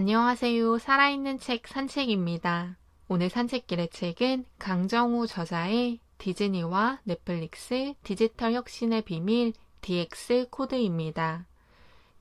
안녕하세요. 살아있는 책 산책입니다. 오늘 산책길의 책은 강정우 저자의 디즈니와 넷플릭스 디지털 혁신의 비밀 DX 코드입니다.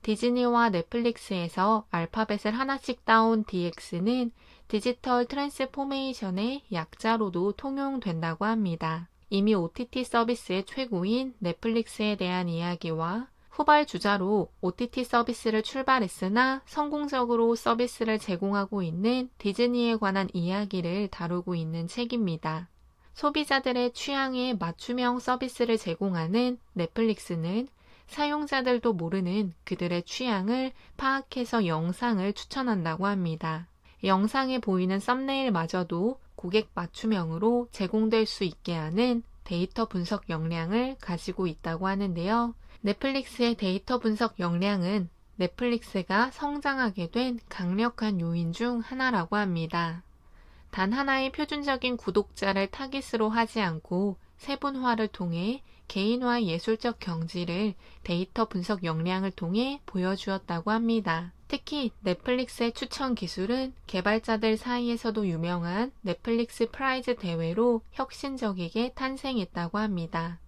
디즈니와 넷플릭스에서 알파벳을 하나씩 따온 DX는 디지털 트랜스포메이션의 약자로도 통용된다고 합니다. 이미 OTT 서비스의 최고인 넷플릭스에 대한 이야기와 후발주자로 OTT 서비스를 출발했으나 성공적으로 서비스를 제공하고 있는 디즈니에 관한 이야기를 다루고 있는 책입니다. 소비자들의 취향에 맞춤형 서비스를 제공하는 넷플릭스는 사용자들도 모르는 그들의 취향을 파악해서 영상을 추천한다고 합니다. 영상에 보이는 썸네일마저도 고객 맞춤형으로 제공될 수 있게 하는 데이터 분석 역량을 가지고 있다고 하는데요. 넷플릭스의 데이터 분석 역량은 넷플릭스가 성장하게 된 강력한 요인 중 하나라고 합니다. 단 하나의 표준적인 구독자를 타깃으로 하지 않고 세분화를 통해 개인화 예술적 경지를 데이터 분석 역량을 통해 보여주었다고 합니다. 특히 넷플릭스의 추천 기술은 개발자들 사이에서도 유명한 넷플릭스 프라이즈 대회로 혁신적이게 탄생했다고 합니다.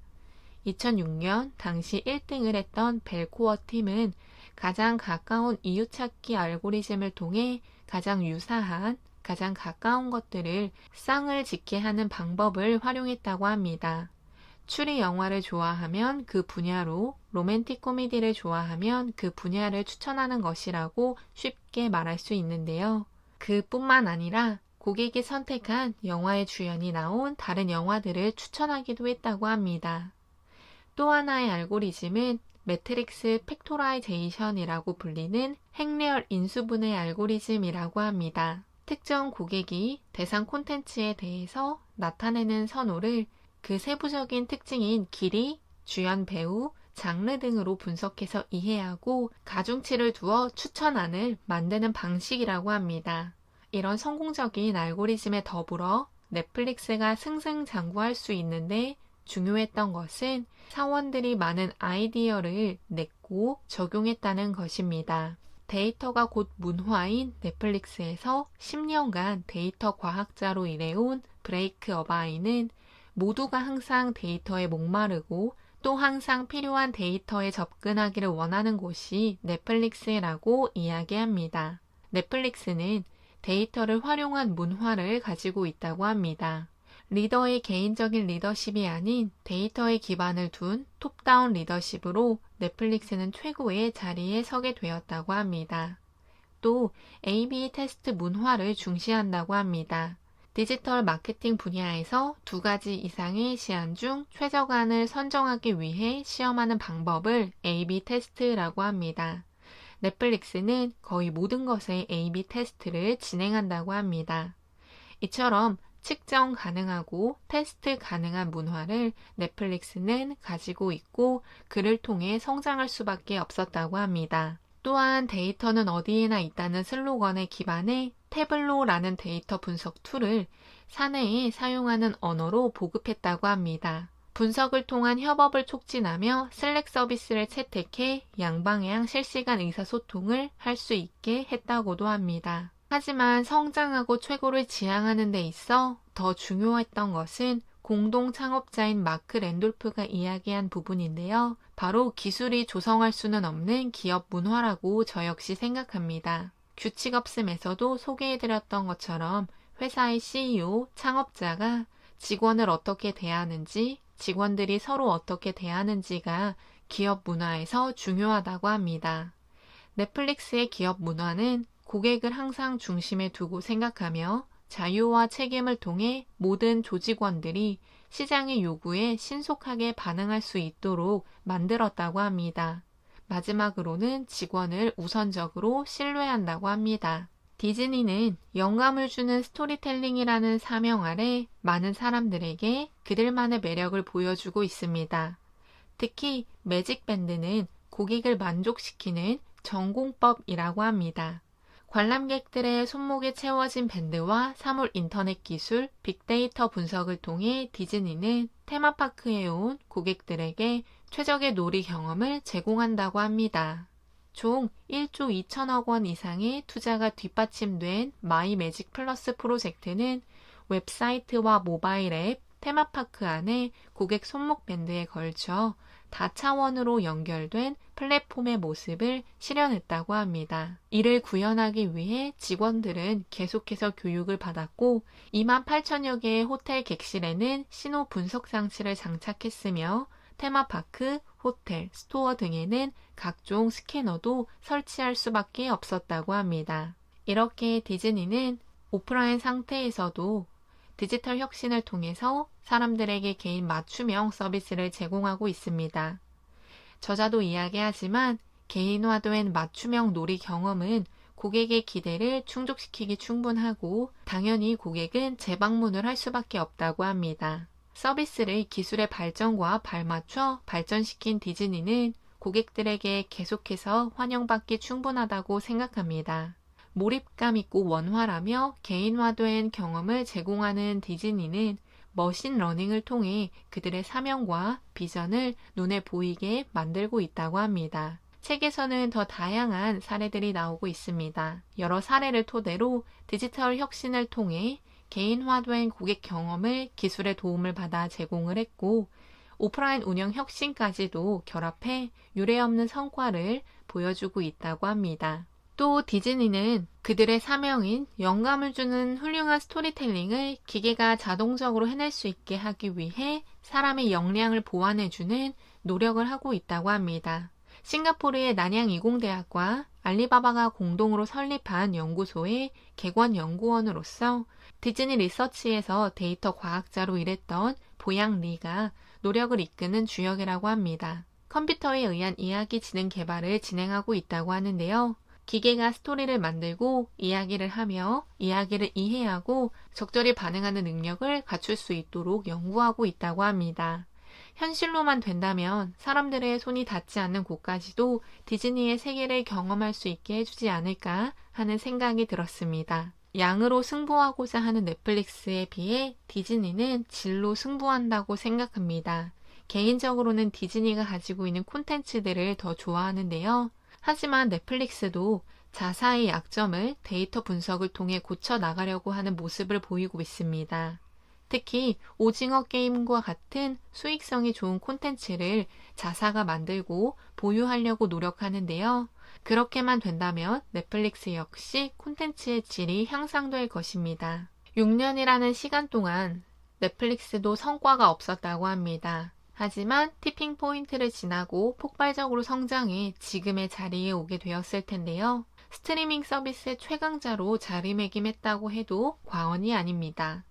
2006년 당시 1등을 했던 벨코어 팀은 가장 가까운 이유찾기 알고리즘을 통해 가장 유사한, 가장 가까운 것들을 쌍을 짓게 하는 방법을 활용했다고 합니다. 추리 영화를 좋아하면 그 분야로, 로맨틱 코미디를 좋아하면 그 분야를 추천하는 것이라고 쉽게 말할 수 있는데요. 그뿐만 아니라 고객이 선택한 영화의 주연이 나온 다른 영화들을 추천하기도 했다고 합니다. 또 하나의 알고리즘은 매트릭스 팩토라이제이션이라고 불리는 행렬 인수분해 알고리즘이라고 합니다. 특정 고객이 대상 콘텐츠에 대해서 나타내는 선호를 그 세부적인 특징인 길이, 주연 배우, 장르 등으로 분석해서 이해하고 가중치를 두어 추천안을 만드는 방식이라고 합니다. 이런 성공적인 알고리즘에 더불어 넷플릭스가 승승장구할 수 있는데 중요했던 것은 사원들이 많은 아이디어를 냈고 적용했다는 것입니다. 데이터가 곧 문화인 넷플릭스에서 10년간 데이터 과학자로 일해온 브레이크 어바이는 모두가 항상 데이터에 목마르고 또 항상 필요한 데이터에 접근하기를 원하는 곳이 넷플릭스라고 이야기합니다. 넷플릭스는 데이터를 활용한 문화를 가지고 있다고 합니다. 리더의 개인적인 리더십이 아닌 데이터에 기반을 둔 톱다운 리더십으로 넷플릭스는 최고의 자리에 서게 되었다고 합니다. 또 A/B 테스트 문화를 중시한다고 합니다. 디지털 마케팅 분야에서 2가지 이상의 시안 중 최적안을 선정하기 위해 시험하는 방법을 A/B 테스트라고 합니다. 넷플릭스는 거의 모든 것에 A/B 테스트를 진행한다고 합니다. 이처럼 측정 가능하고 테스트 가능한 문화를 넷플릭스는 가지고 있고 그를 통해 성장할 수밖에 없었다고 합니다. 또한 데이터는 어디에나 있다는 슬로건에 기반해 태블로라는 데이터 분석 툴을 사내에 사용하는 언어로 보급했다고 합니다. 분석을 통한 협업을 촉진하며 슬랙 서비스를 채택해 양방향 실시간 의사소통을 할 수 있게 했다고도 합니다. 하지만 성장하고 최고를 지향하는 데 있어 더 중요했던 것은 공동 창업자인 마크 랜돌프가 이야기한 부분인데요. 바로 기술이 조성할 수는 없는 기업 문화라고 저 역시 생각합니다. 규칙 없음에서도 소개해드렸던 것처럼 회사의 CEO, 창업자가 직원을 어떻게 대하는지, 직원들이 서로 어떻게 대하는지가 기업 문화에서 중요하다고 합니다. 넷플릭스의 기업 문화는 고객을 항상 중심에 두고 생각하며 자유와 책임을 통해 모든 조직원들이 시장의 요구에 신속하게 반응할 수 있도록 만들었다고 합니다. 마지막으로는 직원을 우선적으로 신뢰한다고 합니다. 디즈니는 영감을 주는 스토리텔링이라는 사명 아래 많은 사람들에게 그들만의 매력을 보여주고 있습니다. 특히 매직밴드는 고객을 만족시키는 전공법이라고 합니다. 관람객들의 손목에 채워진 밴드와 사물 인터넷 기술, 빅데이터 분석을 통해 디즈니는 테마파크에 온 고객들에게 최적의 놀이 경험을 제공한다고 합니다. 총 1조 2천억 원 이상의 투자가 뒷받침된 마이 매직 플러스 프로젝트는 웹사이트와 모바일 앱, 테마파크 안에 고객 손목 밴드에 걸쳐 다차원으로 연결된 플랫폼의 모습을 실현했다고 합니다. 이를 구현하기 위해 직원들은 계속해서 교육을 받았고 2만 8천여 개의 호텔 객실에는 신호 분석 장치를 장착했으며 테마파크, 호텔, 스토어 등에는 각종 스캐너도 설치할 수밖에 없었다고 합니다. 이렇게 디즈니는 오프라인 상태에서도 디지털 혁신을 통해서 사람들에게 개인 맞춤형 서비스를 제공하고 있습니다. 저자도 이야기하지만 개인화된 맞춤형 놀이 경험은 고객의 기대를 충족시키기 충분하고 당연히 고객은 재방문을 할 수밖에 없다고 합니다. 서비스를 기술의 발전과 발맞춰 발전시킨 디즈니는 고객들에게 계속해서 환영받기 충분하다고 생각합니다. 몰입감 있고 원활하며 개인화된 경험을 제공하는 디즈니는 머신러닝을 통해 그들의 사명과 비전을 눈에 보이게 만들고 있다고 합니다. 책에서는 더 다양한 사례들이 나오고 있습니다. 여러 사례를 토대로 디지털 혁신을 통해 개인화된 고객 경험을 기술의 도움을 받아 제공을 했고 오프라인 운영 혁신까지도 결합해 유례없는 성과를 보여주고 있다고 합니다. 또 디즈니는 그들의 사명인 영감을 주는 훌륭한 스토리텔링을 기계가 자동적으로 해낼 수 있게 하기 위해 사람의 역량을 보완해주는 노력을 하고 있다고 합니다. 싱가포르의 난양 이공대학과 알리바바가 공동으로 설립한 연구소의 객원 연구원으로서 디즈니 리서치에서 데이터 과학자로 일했던 보양 리가 노력을 이끄는 주역이라고 합니다. 컴퓨터에 의한 이야기 지능 개발을 진행하고 있다고 하는데요. 기계가 스토리를 만들고 이야기를 하며 이야기를 이해하고 적절히 반응하는 능력을 갖출 수 있도록 연구하고 있다고 합니다. 현실로만 된다면 사람들의 손이 닿지 않는 곳까지도 디즈니의 세계를 경험할 수 있게 해주지 않을까 하는 생각이 들었습니다. 양으로 승부하고자 하는 넷플릭스에 비해 디즈니는 질로 승부한다고 생각합니다. 개인적으로는 디즈니가 가지고 있는 콘텐츠들을 더 좋아하는데요. 하지만 넷플릭스도 자사의 약점을 데이터 분석을 통해 고쳐 나가려고 하는 모습을 보이고 있습니다. 특히 오징어 게임과 같은 수익성이 좋은 콘텐츠를 자사가 만들고 보유하려고 노력하는데요. 그렇게만 된다면 넷플릭스 역시 콘텐츠의 질이 향상될 것입니다. 6년이라는 시간 동안 넷플릭스도 성과가 없었다고 합니다. 하지만 티핑 포인트를 지나고 폭발적으로 성장해 지금의 자리에 오게 되었을 텐데요. 스트리밍 서비스의 최강자로 자리매김했다고 해도 과언이 아닙니다.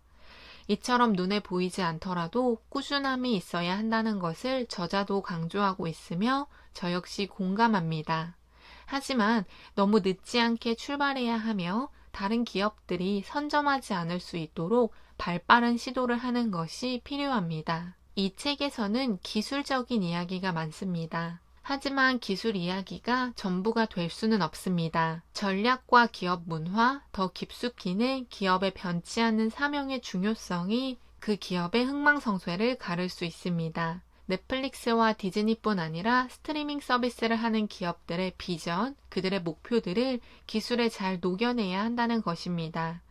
이처럼 눈에 보이지 않더라도 꾸준함이 있어야 한다는 것을 저자도 강조하고 있으며 저 역시 공감합니다. 하지만 너무 늦지 않게 출발해야 하며 다른 기업들이 선점하지 않을 수 있도록 발빠른 시도를 하는 것이 필요합니다. 이 책에서는 기술적인 이야기가 많습니다. 하지만 기술 이야기가 전부가 될 수는 없습니다. 전략과 기업 문화, 더 깊숙이는 기업의 변치 않는 사명의 중요성이 그 기업의 흥망성쇠를 가를 수 있습니다. 넷플릭스와 디즈니뿐 아니라 스트리밍 서비스를 하는 기업들의 비전, 그들의 목표들을 기술에 잘 녹여내야 한다는 것입니다.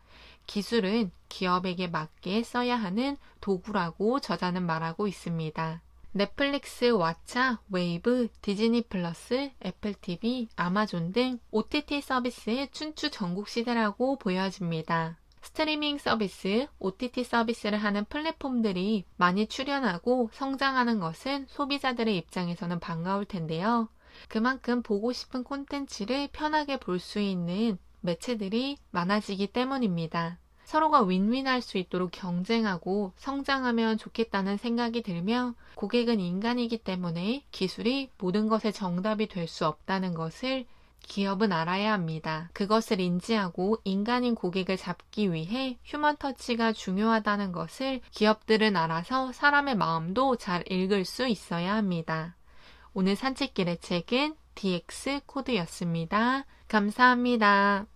기술은 기업에게 맞게 써야 하는 도구라고 저자는 말하고 있습니다. 넷플릭스, 왓챠, 웨이브, 디즈니 플러스, 애플 TV, 아마존 등 OTT 서비스의 춘추 전국 시대라고 보여집니다. 스트리밍 서비스, OTT 서비스를 하는 플랫폼들이 많이 출현하고 성장하는 것은 소비자들의 입장에서는 반가울 텐데요. 그만큼 보고 싶은 콘텐츠를 편하게 볼 수 있는 매체들이 많아지기 때문입니다. 서로가 윈윈할 수 있도록 경쟁하고 성장하면 좋겠다는 생각이 들며 고객은 인간이기 때문에 기술이 모든 것의 정답이 될 수 없다는 것을 기업은 알아야 합니다. 그것을 인지하고 인간인 고객을 잡기 위해 휴먼 터치가 중요하다는 것을 기업들은 알아서 사람의 마음도 잘 읽을 수 있어야 합니다. 오늘 산책길의 책은 DX 코드였습니다. 감사합니다.